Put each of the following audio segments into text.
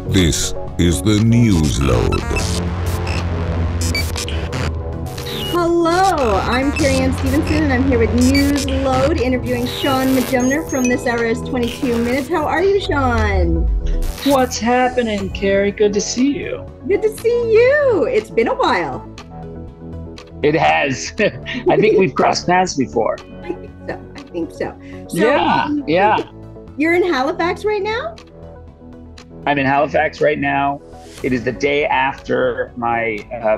This is the Newsload. Hello, I'm Carrie Anne Stephenson, and I'm here with Newsload, interviewing Shaun Majumder from This Hour is 22 Minutes. How are you, Shaun? What's happening, Carrie? Good to see you. Good to see you. It's been a while. It has. I think we've crossed paths before. I think so. Yeah. You're in Halifax right now? I'm in Halifax right now. It is the day after my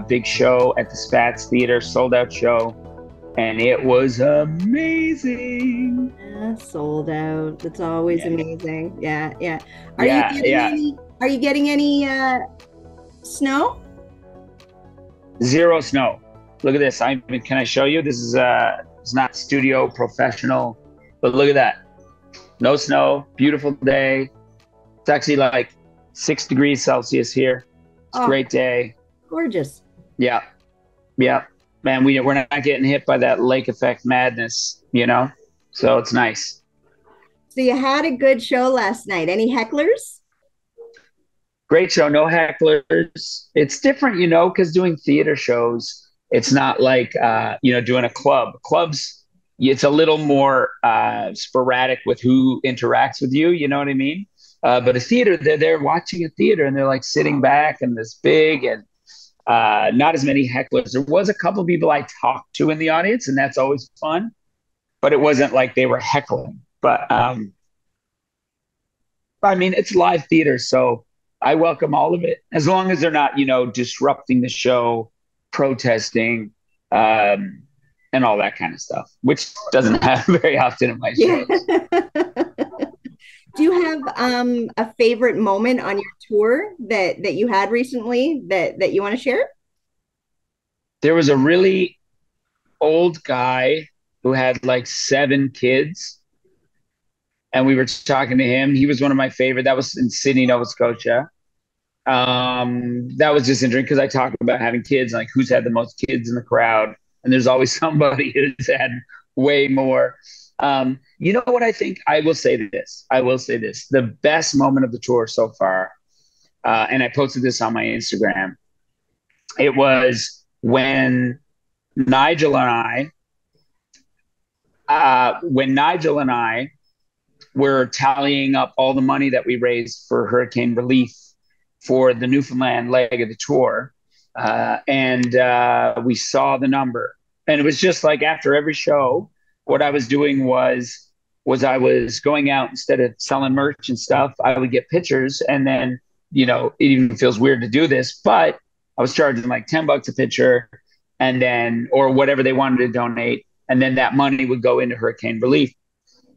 big show at the Spats Theater, sold out show. And it was amazing. Sold out. That's always amazing. Yeah. Are you getting any snow? Zero snow. Look at this. Can I show you? This is it's not studio professional, but look at that. No snow. Beautiful day. It's actually like 6 degrees Celsius here. It's a great day. Gorgeous. Yeah. Man, we're not getting hit by that lake effect madness, So it's nice. So you had a good show last night. Any hecklers? Great show. No hecklers. It's different, because doing theater shows, it's not like, doing a club. Clubs, it's a little more sporadic with who interacts with you. You know what I mean? But a theater, they're watching a theater and they're like sitting back and this big and not as many hecklers. There was a couple of people I talked to in the audience, and that's always fun. But it wasn't like they were heckling. But it's live theater, so I welcome all of it as long as they're not, disrupting the show, protesting, and all that kind of stuff, which doesn't happen very often in my shows. Do you have a favorite moment on your tour that you had recently that you want to share? There was a really old guy who had like 7 kids, and we were talking to him. He was one of my favorite. That was in Sydney, Nova Scotia. That was just interesting because I talk about having kids, like who's had the most kids in the crowd, and there's always somebody who's had way more. You know what I think? I will say this. The best moment of the tour so far, and I posted this on my Instagram, it was when Nigel and I were tallying up all the money that we raised for hurricane relief for the Newfoundland leg of the tour. And we saw the number. And it was just like after every show, what I was doing was I was going out, instead of selling merch and stuff, I would get pictures. And then, it even feels weird to do this, but I was charging like $10 a picture, and then, or whatever they wanted to donate. And then that money would go into hurricane relief.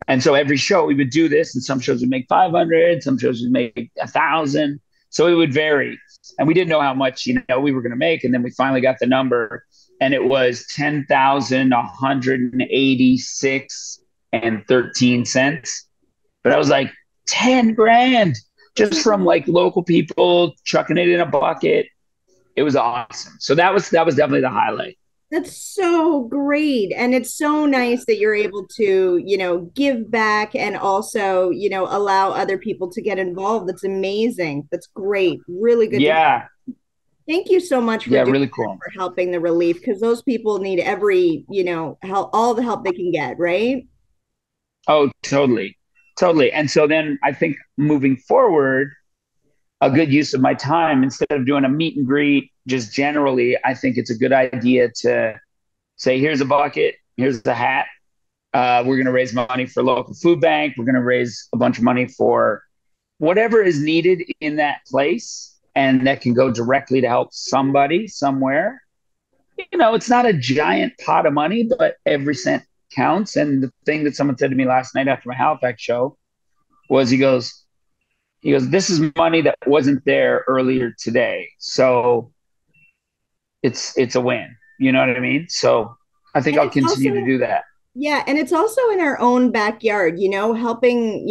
And so every show we would do this, and some shows would make 500, some shows would make 1,000. So it would vary. And we didn't know how much, we were going to make. And then we finally got the number, and it was 10,186 and 13 cents. But I was like, 10 grand just from like local people chucking it in a bucket. It was awesome. So that was definitely the highlight. That's so great. And it's so nice that you're able to, give back and also, allow other people to get involved. That's amazing. That's great. Really good. Yeah. Thank you so much for really cool. For helping the relief, because those people need every, help, all the help they can get, right? Oh, totally. And so then I think moving forward, a good use of my time, instead of doing a meet and greet, just generally, I think it's a good idea to say, here's a bucket, here's the hat. We're going to raise money for local food bank. We're going to raise a bunch of money for whatever is needed in that place, and that can go directly to help somebody somewhere. It's not a giant pot of money, but every cent counts. And the thing that someone said to me last night after my Halifax show was, he goes, this is money that wasn't there earlier today. So it's a win. You know what I mean? So I think I'll continue to do that. Yeah. And it's also in our own backyard, helping,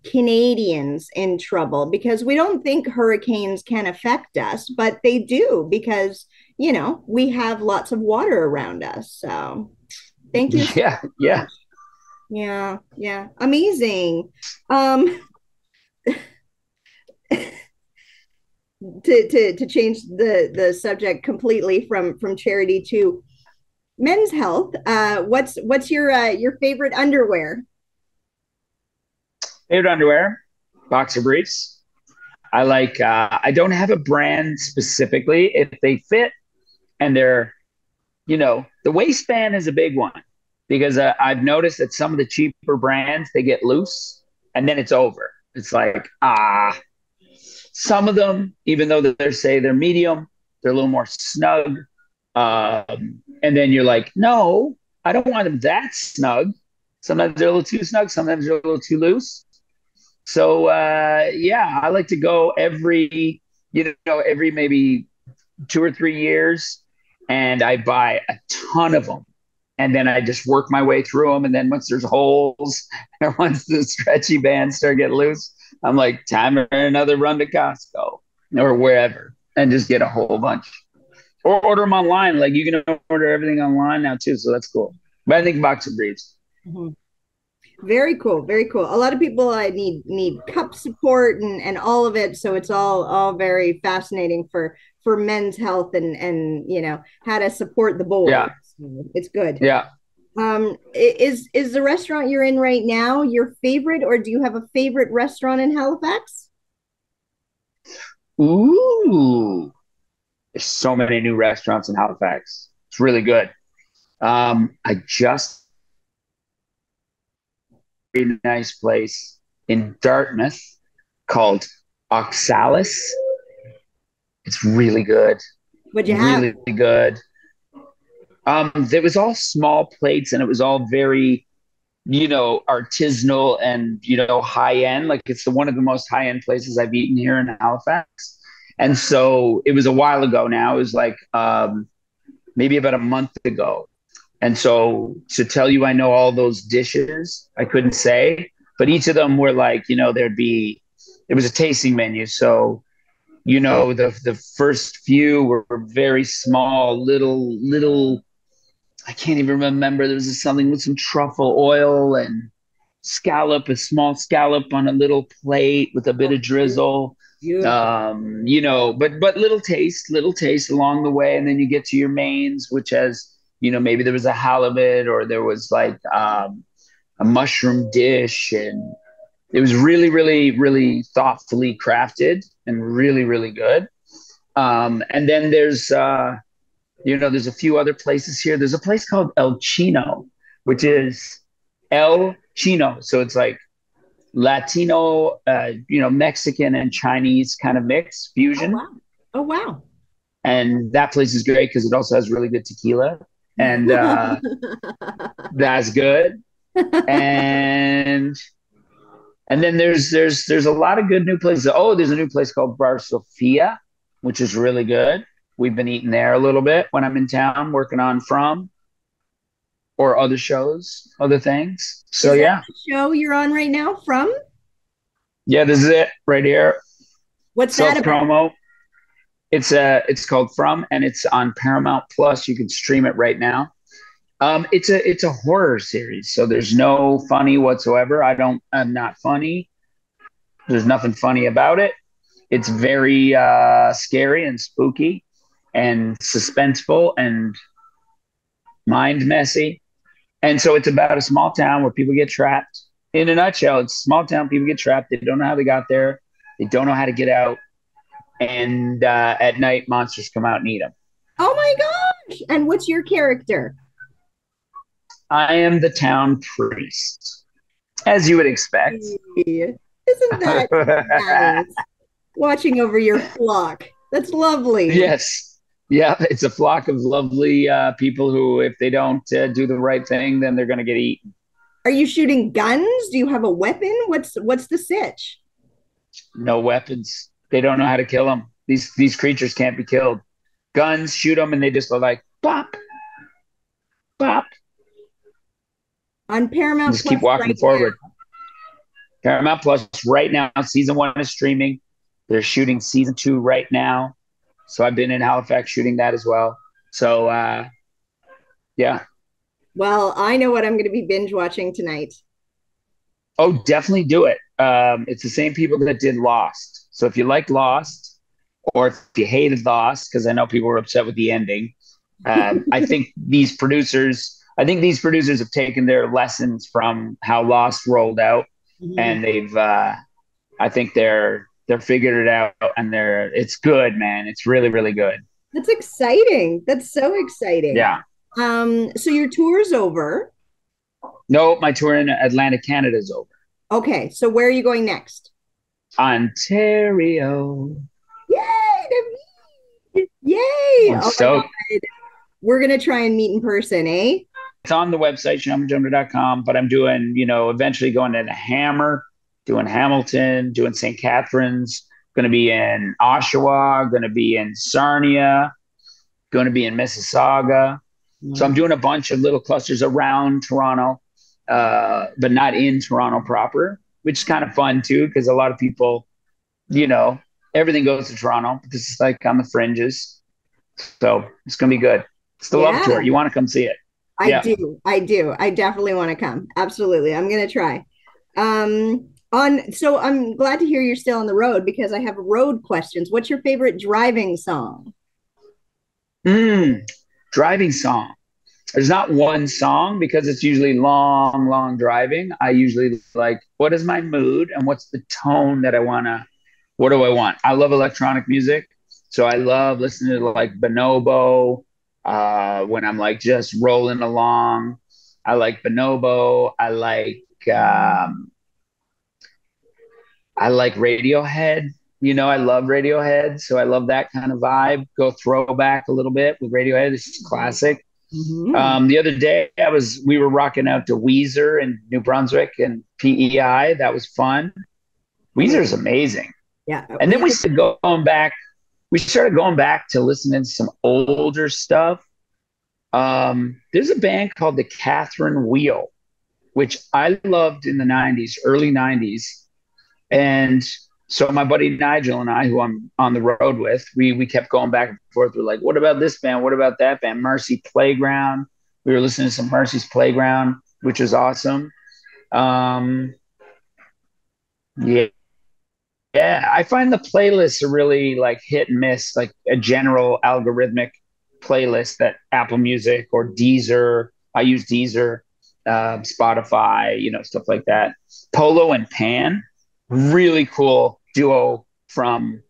Canadians in trouble, because we don't think hurricanes can affect us, but they do, because, we have lots of water around us. So thank you. Yeah. Amazing. to change the subject completely from charity to men's health. What's your favorite underwear? Favorite underwear, boxer briefs. I like. I don't have a brand specifically. If they fit and they're, the waistband is a big one because I've noticed that some of the cheaper brands they get loose and then it's over. It's like some of them, even though they say they're medium, they're a little more snug. And then you're like, no, I don't want them that snug. Sometimes they're a little too snug. Sometimes they're a little too loose. So yeah, I like to go every maybe 2 or 3 years, and I buy a ton of them, and then I just work my way through them. And then once there's holes, or once the stretchy bands start getting loose, I'm like, time for another run to Costco or wherever, and just get a whole bunch, or order them online. Like you can order everything online now too, so that's cool. But I think boxer briefs. Mm-hmm. Very cool, very cool. A lot of people need cup support and all of it, so it's all very fascinating for men's health and how to support the boys. Yeah, So it's good. yeah. Is the restaurant you're in right now your favorite, or do you have a favorite restaurant in Halifax? Ooh, there's so many new restaurants in Halifax. It's really good. I just a nice place in Dartmouth called Oxalis. It's really good. What'd you have? Really good. There was all small plates and it was all very, artisanal and, high end. Like it's one of the most high end places I've eaten here in Halifax. And so it was a while ago now. It was like maybe about a month ago. And so to tell you, I know all those dishes, I couldn't say, but each of them were like, it was a tasting menu. So, the first few were very small, little, I can't even remember. There was something with some truffle oil and a small scallop on a little plate with a bit of drizzle. Beautiful. But little taste along the way. And then you get to your mains, which has, maybe there was a halibut or there was like a mushroom dish. And it was really, really, really thoughtfully crafted and really, really good. And then there's a few other places here. There's a place called El Chino, which is El Chino. So it's like Latino, Mexican and Chinese kind of mix Oh fusion. wow. Oh wow. And that place is great because it also has really good tequila. And that's good. And then there's a lot of good new places. Oh, there's a new place called Bar Sofia, which is really good. We've been eating there a little bit when I'm in town working on From or other shows, other things. So Is that yeah. the show you're on right now from? Yeah, this is it right here. What's Self that about? promo. It's called From, and it's on Paramount Plus. You can stream it right now. It's a horror series, so there's no funny whatsoever. I'm not funny. There's nothing funny about it. It's very scary and spooky and suspenseful and mind messy. And so it's about a small town where people get trapped. In a nutshell, it's a small town, people get trapped. They don't know how they got there. They don't know how to get out. And at night, monsters come out and eat them. Oh my gosh. And what's your character? I am the town priest, as you would expect. Isn't that nice? Watching over your flock. That's lovely. Yes. Yeah, it's a flock of lovely people who, if they don't do the right thing, then they're going to get eaten. Are you shooting guns? Do you have a weapon? What's the sitch? No weapons. They don't know how to kill them. These creatures can't be killed. Guns, shoot them, and they just go like, pop, pop. On Paramount Just Plus keep walking right forward. now. Paramount Plus right now. Season 1 is streaming. They're shooting season 2 right now. So I've been in Halifax shooting that as well. So yeah. Well, I know what I'm going to be binge watching tonight. Oh, definitely do it. It's the same people that did Lost. So if you like Lost or if you hated Lost, because I know people were upset with the ending. I think these producers have taken their lessons from how Lost rolled out, Mhm. and I think they're figured it out, and it's good, man. It's really, really good. That's exciting. That's so exciting. Yeah. So your tour's over. No, my tour in Atlantic, Canada is over. Okay, so where are you going next? Ontario. Yay! Yay! I'm Oh my stoked. God. We're gonna try and meet in person, eh? It's on the website, ShaunMajumder.com, but I'm doing, eventually going to the Hammer, doing Hamilton, doing St. Catharines, going to be in Oshawa, going to be in Sarnia, going to be in Mississauga. So I'm Wow. doing a bunch of little clusters around Toronto, but not in Toronto proper, which is kind of fun too, because a lot of people, you know, everything goes to Toronto, but this is like on the fringes. So it's going to be good. It's the Love Tour. Yeah, You want to come see it. I Yeah. do. I do. I definitely want to come. Absolutely. I'm gonna try. So I'm glad to hear you're still on the road because I have road questions. What's your favorite driving song? Mm, driving song. There's not one song because it's usually long, long driving. I usually like, what is my mood and what's the tone that what do I want? I love electronic music. So I love listening to like Bonobo when I'm like just rolling along. I like Bonobo. Um, I like Radiohead. I love Radiohead. So I love that kind of vibe. Go throwback a little bit with Radiohead. It's just classic. Mhm. The other day, we were rocking out to Weezer in New Brunswick and PEI. That was fun. Weezer is Amazing. amazing. Yeah, And then we started going back. We started going back to listening to some older stuff. There's a band called the Catherine Wheel, which I loved in the '90s, early '90s. And so my buddy Nigel and I, who I'm on the road with, we kept going back and forth. We're like, what about this band? What about that band? Mercy Playground. We were listening to some Mercy's Playground, which was awesome. Um, yeah, yeah. I find the playlists are really like hit and miss, like a general algorithmic playlist that Apple Music or Deezer. I use Deezer, Spotify, stuff like that. Polo and Pan, really cool duo from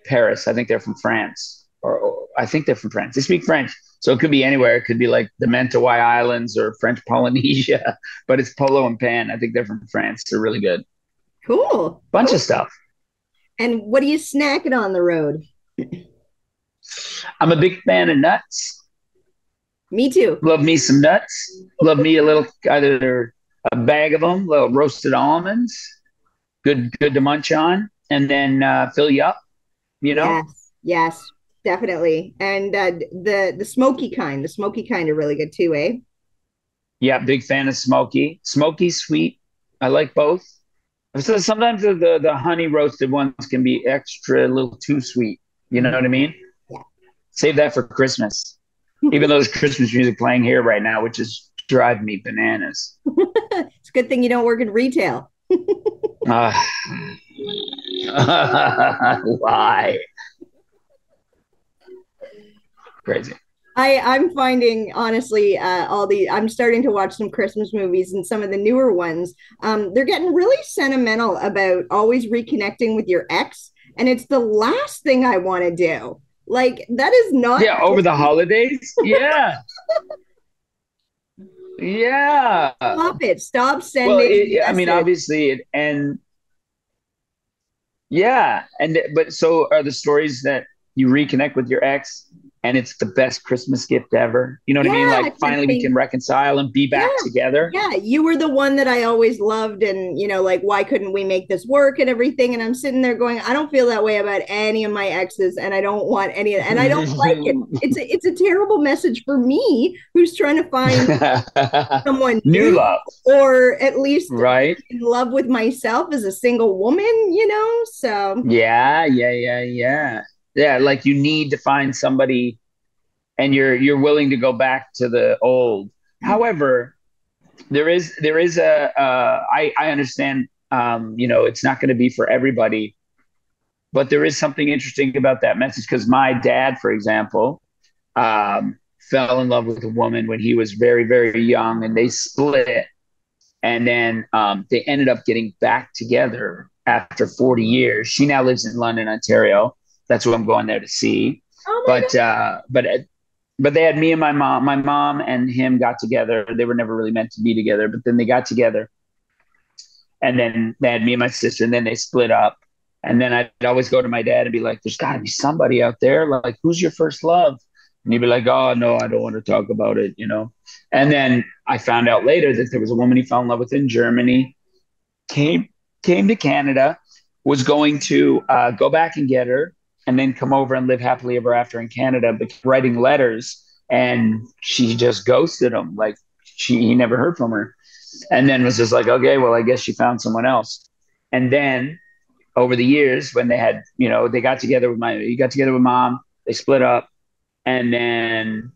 Paris. I think they're from France, or I think they're from France. They speak French, so it could be anywhere. It could be like the Mentawai Islands or French Polynesia, but it's Polo and Pan. I think they're from France. They're really good. cool. Bunch Cool. of stuff. And what are you snacking on the road? I'm a big fan of nuts. Me too. Love me some nuts. Love me a little, either a bag of them, little roasted almonds. Good to munch on, and then fill you up. You know. Yes, yes, definitely. And the smoky kind are really good too, eh? Yeah, big fan of smoky. Smoky, sweet. I like both. So sometimes the honey roasted ones can be extra, a little too sweet. You know Mhm. what I mean? Yeah. Save that for Christmas. Even though there's Christmas music playing here right now, which is driving me bananas. It's a good thing you don't work in retail. Uh, why? Crazy. I'm finding honestly I'm starting to watch some Christmas movies and some of the newer ones. They're getting really sentimental about always reconnecting with your ex, and it's the last thing I want to do. Like that is not Yeah, over the holidays. Yeah, yeah. stop it. Stop Well, sending I mean, message. obviously, yeah, but so are the stories that you reconnect with your ex, and it's the best Christmas gift ever. You know what I mean? Yeah, Like because finally we they can reconcile and be yeah, back together. yeah, you were the one that I always loved, and like, why couldn't we make this work and everything? And I'm sitting there going, I don't feel that way about any of my exes, and I don't want any, and I don't like it. It's a terrible message for me, who's trying to find someone New new, love, or at least right? in love with myself as a single woman. So Yeah, yeah, yeah, yeah, yeah. Like you need to find somebody, and you're willing to go back to the old. However, there is I understand. It's not going to be for everybody. But there is something interesting about that message because my dad, for example, fell in love with a woman when he was very, very young, and they split. And then they ended up getting back together after 40 years. She now lives in London, Ontario. That's what I'm going there to see. Oh my But they had me and my mom. My mom and him got together. They were never really meant to be together, but then they got together. And then they had me and my sister, and then they split up. And then I'd always go to my dad and be like, "There's got to be somebody out there. Like, who's your first love?" And he'd be like, "Oh no, I don't want to talk about it," you know. And then I found out later that there was a woman he fell in love with in Germany, came came to Canada, was going to go back and get her, and then come over and live happily ever after in Canada, but writing letters, and she just ghosted him. Like he never heard from her, and then was just like, okay, well, I guess she found someone else. And then over the years, when they had, they got together with he got together with mom, they split up, and then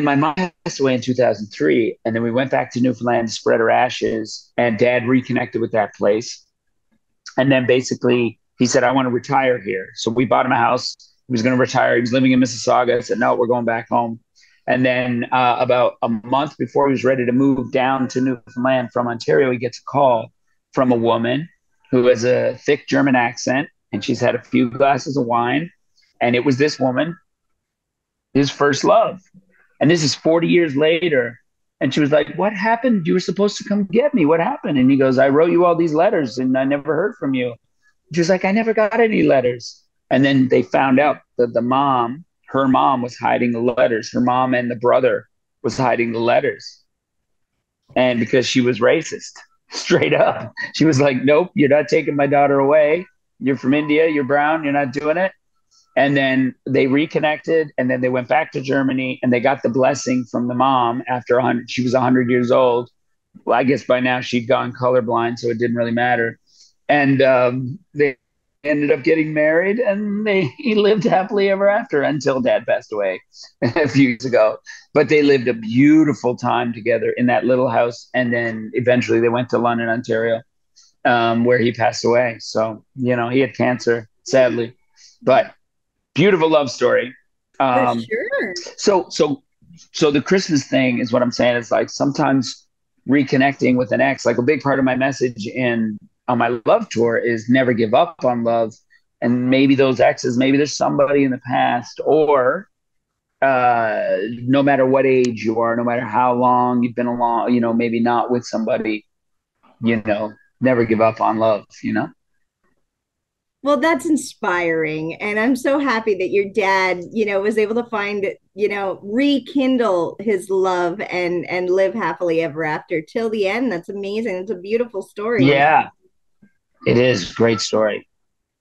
my mom passed away in 2003. And then we went back to Newfoundland to spread her ashes, and dad reconnected with that place. And then basically he said, I want to retire here. So we bought him a house. He was going to retire. He was living in Mississauga. I said, no, we're going back home. And then about a month before he was ready to move down to Newfoundland from Ontario, he gets a call from a woman who has a thick German accent, and she's had a few glasses of wine. And it was this woman, his first love. And this is 40 years later. And she was like, what happened? You were supposed to come get me. What happened? And he goes, I wrote you all these letters and I never heard from you. She was like, I never got any letters. And then they found out that her mom was hiding the letters. Her mom and the brother was hiding the letters. And because she was racist, straight up. She was like, nope, you're not taking my daughter away. You're from India. You're brown. You're not doing it. And then they reconnected, and then they went back to Germany, and they got the blessing from the mom after 100. She was 100 years old. Well, I guess by now she'd gone colorblind, so it didn't really matter. And they ended up getting married, and he lived happily ever after until dad passed away a few years ago. But they lived a beautiful time together in that little house, and then eventually they went to London, Ontario, where he passed away. So, he had cancer, sadly. But beautiful love story. For sure. So the Christmas thing is what I'm saying is like sometimes reconnecting with an ex, like a big part of my message on my love tour is never give up on love. And maybe those exes, maybe there's somebody in the past, or no matter what age you are, no matter how long you've been along, maybe not with somebody, never give up on love, Well, that's inspiring. And I'm so happy that your dad, was able to find, rekindle his love and live happily ever after till the end. That's amazing. It's a beautiful story. Yeah, it is. Great story.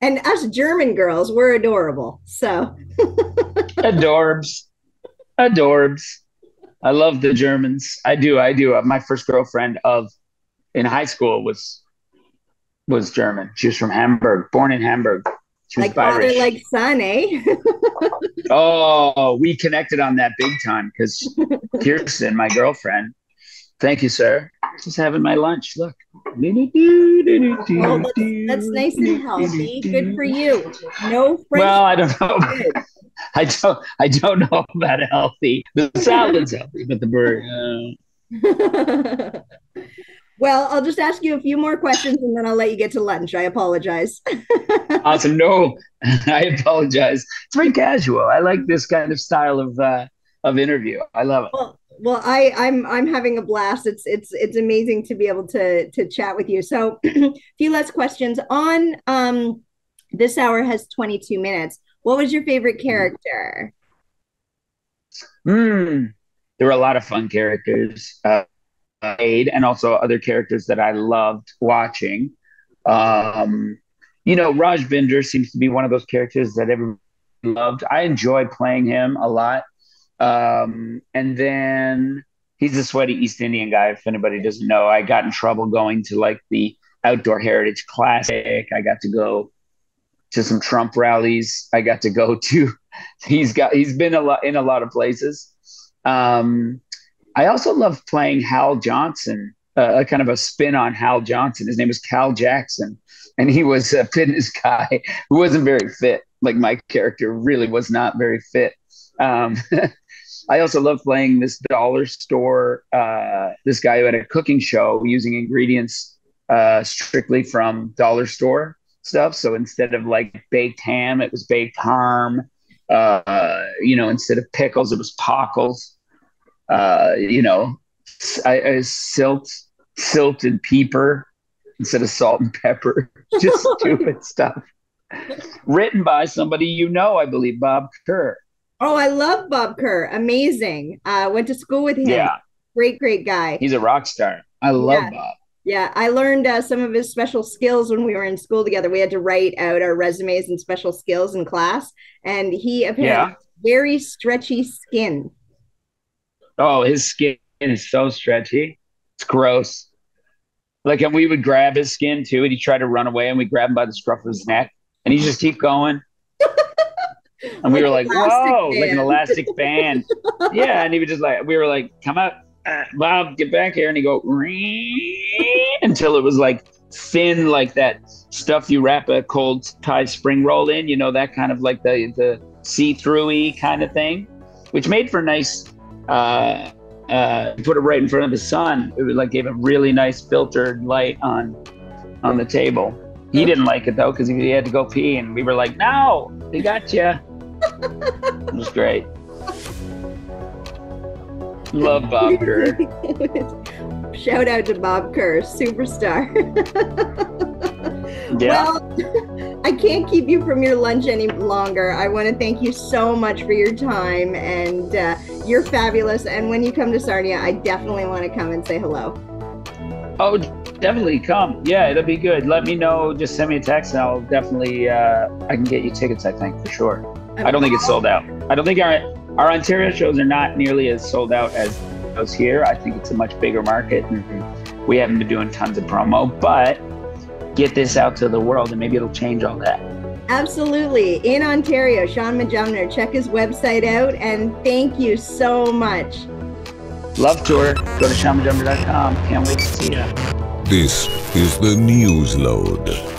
And us German girls, we're adorable. So adorbs. Adorbs. I love the Germans. I do. My first girlfriend in high school was German. She was from Hamburg, born in Hamburg. She was like Irish. Father, like son, eh? Oh, we connected on that big time because Kirsten, my girlfriend. Thank you, sir. Just having my lunch. Look. Well, that's nice and healthy. Good for you. No French. Well, I don't know. I don't know about healthy. The salad's healthy, but the burger. Well, I'll just ask you a few more questions and then I'll let you get to lunch. I apologize. Awesome. No, I apologize. It's very casual. I like this kind of style of interview. I love it. Well, I'm having a blast. It's amazing to be able to chat with you. So a few less questions on this hour has 22 minutes. What was your favorite character? There were a lot of fun characters. And also other characters that I loved watching. Raj Binder seems to be one of those characters that everyone loved. I enjoyed playing him a lot. And then he's a sweaty East Indian guy. If anybody doesn't know, I got in trouble going to like the Outdoor Heritage Classic. I got to go to some Trump rallies. I got to go to, he's been in a lot of places. I also love playing Hal Johnson, kind of a spin on Hal Johnson. His name is Cal Jackson. and he was a fitness guy who wasn't very fit. Like my character really was not very fit. I also love playing this dollar store, this guy who had a cooking show using ingredients strictly from dollar store stuff. So instead of like baked ham, it was baked harm. Instead of pickles, it was pockles. Silt and pepper instead of salt and pepper. Just stupid stuff. Written by somebody I believe, Bob Kerr. Oh, I love Bob Kerr. Amazing. Went to school with him. Yeah. Great guy. He's a rock star. I love Bob. Yeah, I learned some of his special skills when we were in school together. We had to write out our resumes and special skills in class. And he apparently has very stretchy skin. Oh, his skin is so stretchy. It's gross. Like, and we would grab his skin too, and he'd try to run away, and we'd grab him by the scruff of his neck, and he'd just keep going. And we were like, whoa, like an elastic band. Yeah, and he would just we were like, come out, Bob, get back here. And he'd go, until it was like thin, like that stuff you wrap a cold Tide spring roll in, that kind of like the see-through-y kind of thing, which made for nice, put it right in front of the sun. It would gave a really nice filtered light on the table. He didn't like it though, because he had to go pee, and we were like, no, they got you. It was great. Love Bob Kerr. Shout out to Bob Kerr, superstar. Yeah. Well, I can't keep you from your lunch any longer. I want to thank you so much for your time, and you're fabulous. And when you come to Sarnia, I definitely want to come and say hello. Oh, definitely come. Yeah, it'll be good. Let me know. Just send me a text, and I'll definitely, I can get you tickets, I think, for sure. I don't think it's sold out. I don't think our Ontario shows are not nearly as sold out as those here. I think it's a much bigger market, and we haven't been doing tons of promo, but get this out to the world, and maybe it'll change all that. Absolutely. In Ontario, Shaun Majumder. Check his website out, and thank you so much. Love tour. Go to ShaunMajumder.com. Can't wait to see you. This is the Newsload.